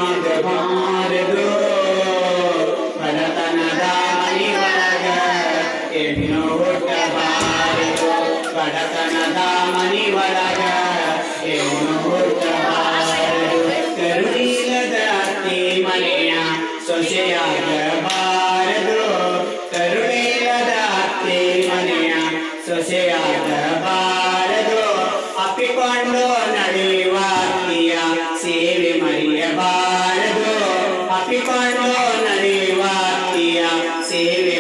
ಹೆಂಡತಿಯಾಗಬಾರದು ಬಡತನದ ಮನೆಯೊಳಗ ಹೆಣ್ಣು ಹುಟ್ಟಬಾರದು ಬಡತನದ ಮನೆಯೊಳಗ ಹೆಣ್ಣು ಹುಟ್ಟಬಾರದು ಕರುಣಿಲ್ಲದ ಅತ್ತಿ ಮನೆಯ ಸೊಸೆಯಾಗಬಾರದು ಕರುಣಿಲ್ಲದ ಅತ್ತಿ ಮನೆಯ ಸೊಸೆಯಾಗಬಾರದು ಅಪ್ಪಿಕೊಂಡು ನಡೆಯುವ ಅತ್ತಿಯ ಸೇವೆ ಮರೆಯಬಾರದು ಅಪ್ಪಿಕೊಂಡು ನಡೆಯುವ ಅತ್ತಿಯ ಸೇವೆ